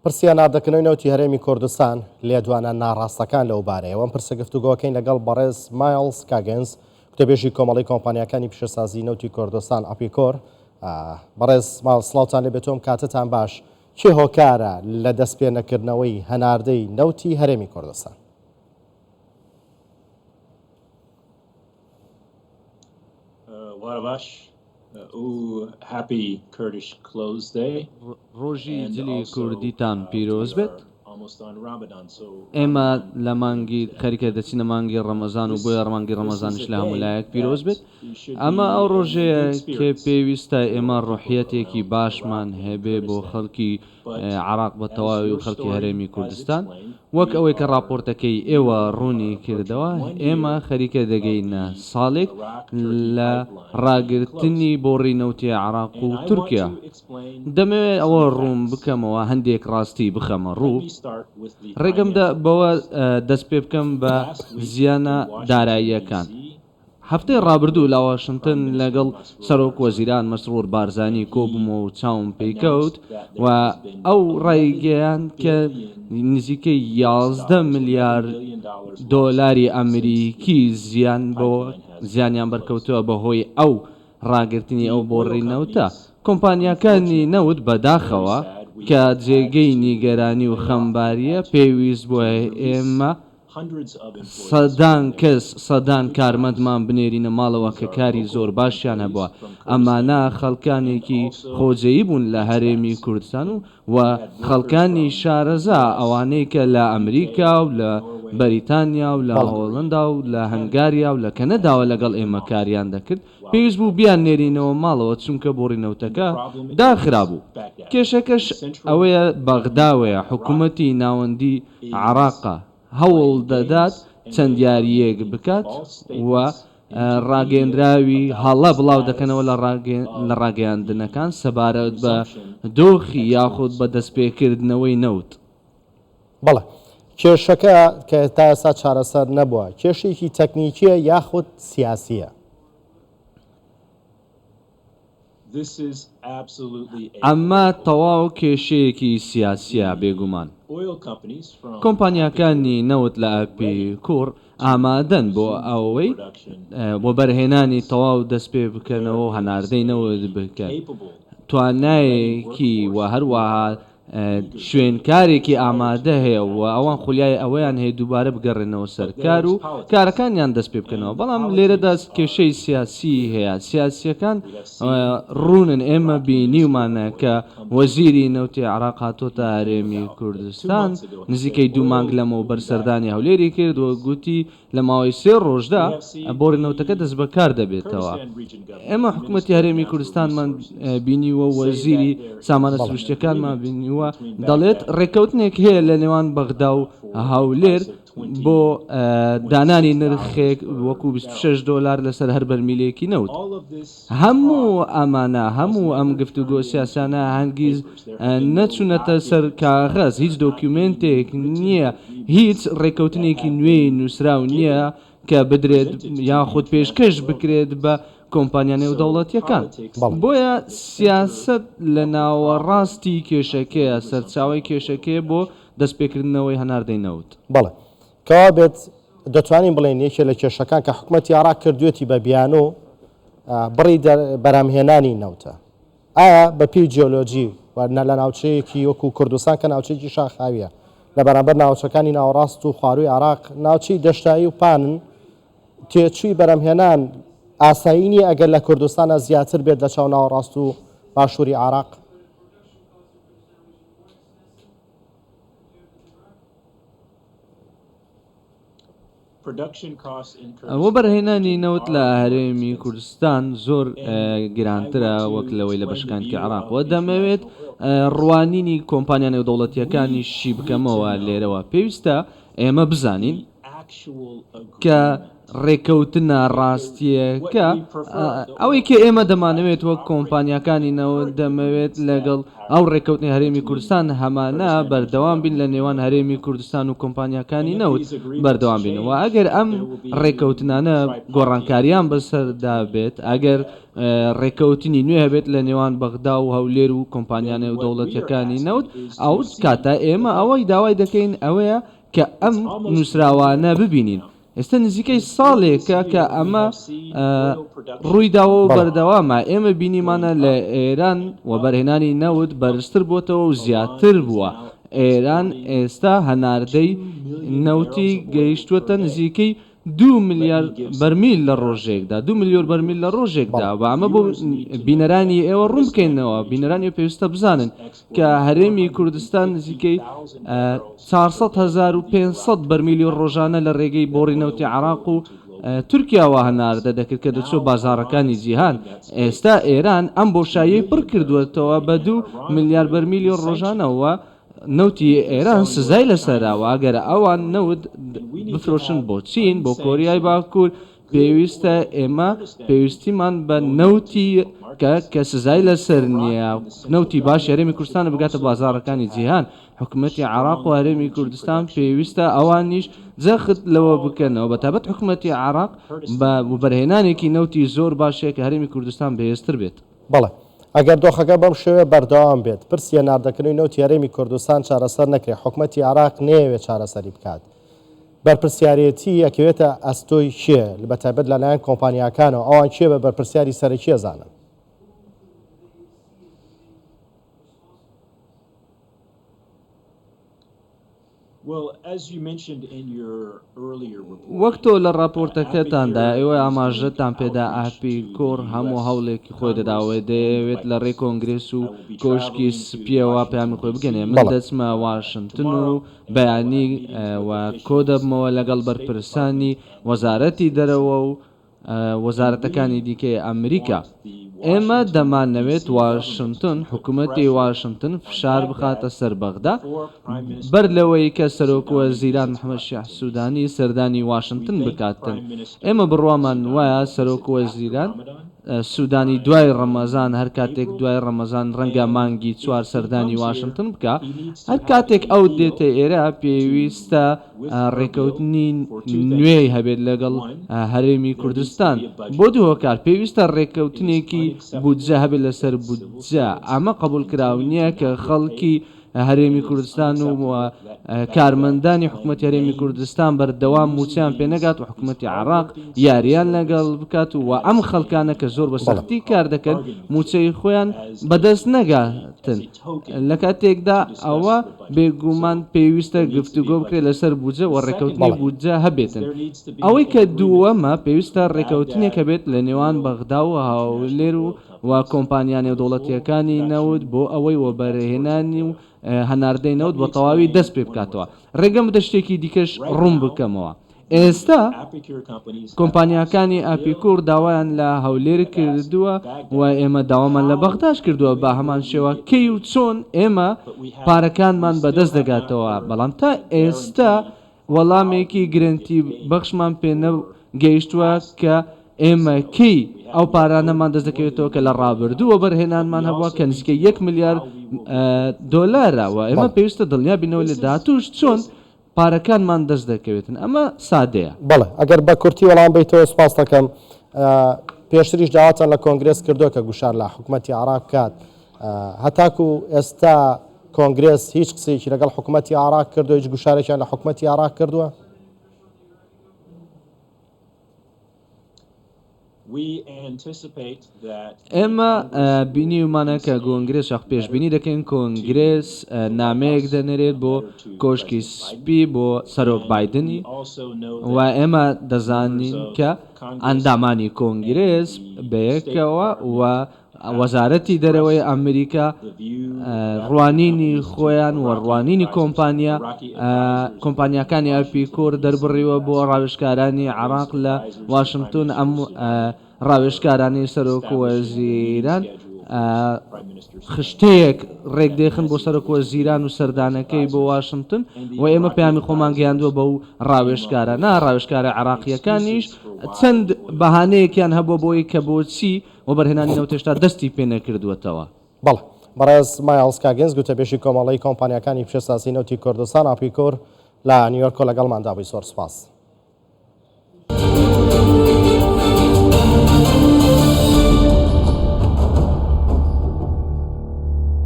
پرسیان نردەکردنەوەی نەوتی هەرێمی کوردستان لێدوانە ناڕاستەکان لەو بارەیە ئەوەم پرسە گفتوگۆکەین لەگەڵ بەڕێز مایلز کاگنز کتێبێژی کۆمەڵی کۆمپانیەکانی پیشەسازی نەوتی کوردستان ئاپیکۆر. بەڕێز مایلز سڵاوتان لێ بێتۆم کاتتان باش چی هۆکارە لە دەستپێنەکردنەوەی هەناردەی نەوتی هەرێمی کوردستان؟ ڕۆژی جلی کوردیتان پیرۆز بێت. ئێمە لە مانگی خەریکە دەچینە مانگی ڕەمەزان و بۆیە مانگی ڕەمەزانش لە هەمولایەک پیرۆز بێت. ئەمە ئەو ڕۆژەیە کە پێویستە ئێمە ڕۆحیەتێکی باشمان هەبێ بۆ خەڵکی عێراق بە تەواوی و خەڵکی هەرێمی کوردستان. وەک ئەوەی کە راپۆرتەکەی ئێوە ڕوونی کردەوە ئێمە خەریکە دەگەینە ساڵێک لە ڕاگررتنی بۆ ڕێنەوتی عێراق و تورکیا. دەمەوێت ئەوە ڕوون بکەمەوە هەندێک ڕاستی بخەمە ڕوو. ڕێگەمدا بەوە دەست پێ بکەم بە زیانە داراییەکان. هەفتەی ڕابردوو لە واشنگتن لەگەڵ سەرۆک وەزیران مەسرور بارزانی کۆبوومە و چاوم پێیکەوت و ئەو ڕێگەیان کە نزیکەی 11 ملیار دۆلاری ئەمریکی زیانیان بەرکەوتووە بەهۆی ئەو ڕاگررتنی ئەو بۆ ڕێنەوتە. کۆمپانیەکانی نەوت بەداخەوە کە جێگەی نیگەرانی و خەمباریە پێویست بووە ئێمە سەدان کارمەندمان بنێرینە ماڵەوە کە کاری زۆر باشیان هەبووە. ئەمانە خەڵکانێکی خۆجێیی بوون لە هەرێمی کوردستان و خەڵکانی شارەزا ئەوانەی کە لە ئەمریکا و لە بەریتانیا و لە هۆڵندا و لە هەنگاریا و لە کەنەداوە لەگەڵ ئێمە کاریان دەکرد پێویست بوو بیان نێرینەوە ماڵەوە چونکە بۆ ڕێنەوتەکە داخرا بوو. کێشەکەش ئەوەیە بەغداوەیە حکوومەتی ناوەندی عێراقا هەوڵ دەدات چەند یاریەک بکات و ڕاگەیەندراوی هەڵە بڵاو دەکەنەوە لە ڕاگەیاندنەکان سەبارەت بە دۆخی یاخود بە دەستپێکردنەوەی نەوت. بەڵێ کێشەکە کە تا ئێستا چارەسەر نەبووە کێشێکی تەکنیکیە یاخود سیاسیە؟ ئەمە تەواو کێشەیەکی سیاسیە بێگومان. کۆمپانیەکانی نەوت لە ئاپیکۆر ئامادەن بۆ ئەوەی بۆ بەرهێنانی تەواو دەست پێ بکەنەوە و هەناردەی نەوت بکەن. توانایەکی و هەروەها شوێنکارێکی ئامادە هەیە و ئەوان خولیای ئەوەیان هەیە دووبارە بگەڕێنەوە سەرکار و کارەکانیان دەست پێ بکەنەوە. بەڵام لێرەدا کێشەی سیاسی هەیە. سیاسیەکان ڕوونن. ئێمە بینیومانە کە وەزیری نەوتی عێراق هاتۆتە هەرێمی کوردستان نزیکەی 2 مانگ لەمەوە بەرسەردانی هەولێری کرد و گوتی لە ماوەی 3 ڕۆژدا بۆ ڕێنەوتەکە دەست بەکار دەبێتەوە. ئێمە حکوومەتی هەرێمی کوردستانمان بینیوە وەزیری سامانە سروشتیەکانمان بینیوە دەڵێت ڕێکەوتنێک هەیە لە نێوان بەغدا و هەولێر بۆ دانانی نرخێک وەکو 26 دۆلار لەسەر هەر بەرمیلێکی نەوت. هەموو ئەمانە هەموو ئەم گفتوگۆ سیاسانە هەرگیز نەچوونەتە سەر کاغەز. هیچ دۆکیومنتێک نییە، هیچ ڕێکەوتنێکی نوێی نووسراو نییە کە بدرێت یاخود پێشکەش بکرێت بە کۆمپانیانە و دەوڵەتیەکان. بۆیە سیاست لە ناوەڕاستی کێشەکەیە سەرچاوی کێشەکەی بۆ دەستپێکردنەوەی هەناردەی نەوت. بەڵێ کەوا بێت دەتوانین بڵێن یەکێ لە کێشەکان کە حکوومەتی عێراق کردوێتی بە بیانۆ بڕی بەرامهێنانی نەوتە. ئایا بە پێی جیۆلۆجی وەرنە لە ناوچەیەکی وەکو کوردستان کە ناوچەیەکی شاخاویە لە بەرامبەر ناوچەکانی ناوەڕاست و خواروی عێراق ناوچەی دەشتایی و پانن تێچووی بەرەمهێنان ئاسایینی ئەگەر لە کوردستانە زیاتر بێت لە چاو ناوەڕاست و باشووری عێراق؟ ئەوە بەرهێنانی نەوت لە هەرێمی کوردستان زۆر گرانترە وەک لەوەی لە بەشەکانی عێراقەوە. دەمەوێت ڕوانینی کۆمپانیانە و دەوڵەتیەکانی شی بکەمەوە لێرەوە. پێویستە ئێمە بزانین کە ڕێکەوتنە ڕاستیەکە ئەوەی کە ئێمە دەمانەوێت وەک کۆمپانیەکانینەوە دەمەوێت لەگەڵ ئەو ڕێکەوتنی هەرێمی کوردستان هەمانە بەردەوام بین لە نێوان هەرێمی کوردستان و کۆمپانیەکانی نەوت بەردەوام بینەوە ئەگەر ئەم ڕێکەوتنانە گۆڕانکاریان بەسەردا بێت ئەگەر ڕێکەوتنی نوێ هەبێت لە نێوان بەغدا و هەولێر و کۆمپانیانە و دەوڵەتەکانی نەوت ئەو کاتە ئێمە ئەوەی داوای دەکەین ئەوەیە کە ئەم نووسراوانە ببینین. ئێستا نزیکەی ساڵێکە کە ئەمە ڕوویداوە و بەردەوامە ئێمە بینیمانە لە ئێران و بەرهێنانی نەوت بەرزتر بۆتەوە و زیاتر بووە. ئێران ئێستا هەناردەی نەوتی گەیشتووەتە نزیکەی 2 ملیار بەرمیل لە ڕۆژێکدا 2 ملیۆن بەرمیل لە ڕۆژێکدا و ئەمە بۆ بینەرانی ئێوە ڕوون بکەینەوە بینەرانی پێویستە بزانن کە هەرێمی کوردستان نزیکەی 400,500 بەرمیلی ڕۆژانە لە ڕێگەی بۆڕی نەوتی عێراق و تورکیاوە هەناردە دەکرد کە دەچۆ بازاڕەکانی جیهان. ئێستا ئێران ئەم بۆشایی پڕ کردوێتەوە بە 2 ملیار بەرمیلی ڕۆژانەوە نەوتی ئێران سزای لەسەراوە ئەگەر ئەوان نەوت بفرۆشن بۆ چین بۆ کۆریای باکوور پێویستە ئێمە پێویستیمان بە نەوتی کە سزای لەسەر نییە نەوتی باش هەرێمی کوردستانە بگاتە بازاڕەکانی جیهان. حکوومەتی عێراق و هەرێمی کوردستان پێویستە ئەوانیش جەخت لەوە بکەنەوە بەتابەت حکوومەتی عێراق بە بەرهێنانێکی نەوتی زۆر باشەیە کە هەرێمی کوردستان بەهێزتر بێت. بەڵێ ئەگەر دۆخەکە بەم شێوێ بەردەوام بێت پرسیە ناردەکردنی نەوتی هەرێمی کوردستان چارەسەر نەکرێت حکوومەتی عێراق نەیەوێت چارەسەری بکات بەرپرسیارەتی یەکەوێتە ئەستۆی کێ بەتایبەت لەلایەن کۆمپانیاکانەوە ئەوان کێ بە بەرپرسیاری سەرەکی ئەزانن؟ وەک تۆ لە راپۆرتەکەتاندا ئێوە ئاماژەتان پێدا ئاپی کۆر هەموو هەوڵێکی خۆی دەداوێت دەیەوێت لە ڕێ کۆنگرێس و کۆشکی سپیەوە پامی خۆی بگەنێ من دەچمە واشنگتن و بەیانی و کۆ دەبمەوە لەگەڵ بەرپرسانی وەزارەتی دەرەوە و وەزارەتەکانی دیکەی ئەمریکا. ئێمە دەمانەوێت واشنگتن حکوومەتی واشنگتن فشار بخاتە سەر بەغدا بەر لەوەی کە سەرۆکوەزیران محەممەد شیح سوودانی سەردانی واشنگتن بکاتن. ئێمە بڕوامان وایە سەرۆکوەزیران سوودانی دوای ڕەمەزان هەر کاتێک دوای ڕەمەزان ڕەنگە مانگی 4 سەردانی واشنگتن بکە هەر کاتێک ئەو دێتە ئێرە پێویستە ڕێکەوتنی نوێی هەبێت لەگەڵ هەرێمی کوردستان بۆ دوو هۆکار پێویستە ڕێکەوتنێکی بودجە هەبێت لەسەر بودجە ئەمە قبول کراو نییە کە خەڵکی هەرێمی کوردستان و کارمەندانی حکوومەتی هەرێمی کوردستان بەردەوام موچیان پێ نەگات و حکوومەتی عێراق یاریان لەگەڵ بکات و ئەم خەڵکانە کە زۆر بە سەختی کار دەکەن موچەی خۆیان بەدەست نەگاتن لە کاتێکدا ئەوە بێگومان پێویستە گفتوگۆ بکرێت لەسەر بودجە و ڕێکەوتنی بودجە هەبێتن. ئەوەی کە دووەمە پێویستە ڕێکەوتنێک هەبێت لە نێوان بەغدا و هەولێر و کۆمپانیانی و دەوڵەتیەکانی نەوت بۆ ئەوەی وە بەرهێنانی و هەناردەی نەوت بە تەواوی دەست پێ بکاتەوە. ڕێگەم بدە شتێکی دیکەش ڕوون بکەمەوە. ئێستا کۆمپانیەکانی ئاپیکۆر داوایان لە هەولێر کردووە و ئێمە داوامان لە بەغداش کردووە بە هەمان شێوە کەی و چۆن ئێمە پارەکانمان بەدەست دەگاتەوە بەڵام تا ئێستا وەڵامێکی گرنتی بەخشمان پێ نەگەیشتووە کە ئێمە کەی ئەو پارانەمان دەست دەکەوێتەوە کە لە ڕابردووە بەرهێنانمان هەبووە کە نزیکە 1 ملیار دۆلارەوە ئێمە پێویستە دڵنیا بینەوە لە داهاتووش چۆن پارەکانمان دەست دەکەوێتن ئەمە سادەیە. بەڵێ ئەگەر بە کورتی وەڵام بیتەوە سپاس دەکەم پێشتریش داواتان لە کۆنگرێس کردووە کە گوشار لە حکوومەتی عێراق بکات هەتاکو ئێستا کۆنگرێس هیچ قسەیەکی لەگەڵ حکوومەتی عێراق کردووە هیچ گوشارێکیان لە حکوومەتی عێراق کردووە؟ ئێمە بینیمانە کە کۆنگرێس شەخ پێشبینی دەکەین کۆنگرێس نامەیەک دەنێرێت بۆ کۆشکی سپی بۆ سەرۆک بایدنی و ئێمە دەزانین کە ئەندامانی کۆنگرێس بەیەکەوە و وەزارەتی دەرەوەی ئەمریکا ڕوانینی خۆیان و ڕوانینی کۆمپانیەکانی ئاپیکۆر دەربڕیوە بۆ ڕاوێژکارانی عێراق لە واشنگتن ئەم ڕاوێژکارانی سەرۆکوەزیران خشتەیەک ڕێکدێخن بۆ سەرۆکوە زیران و سەردانەکەی بۆ واشنگتن و ئێمە پامی خۆمان گەیاندووە بەو ڕاوێژکارە ڕاوێژکارە عراقیەکانیش چەند بەهانەیەکیان هەبوو بۆی کە بۆچی و بەرهێنانی نەوتێشتا دەستی پێ نەکردووەتەوە. بەڵێ بەڕێز مایڵز کاگەنز گوتەبێژی کۆمەڵی کۆمپانیەکانی پیشەسازی نەوتی کوردستان ئاپیکۆر لە نیویۆرک لەگەڵماندا بووی. زۆر سوپاس.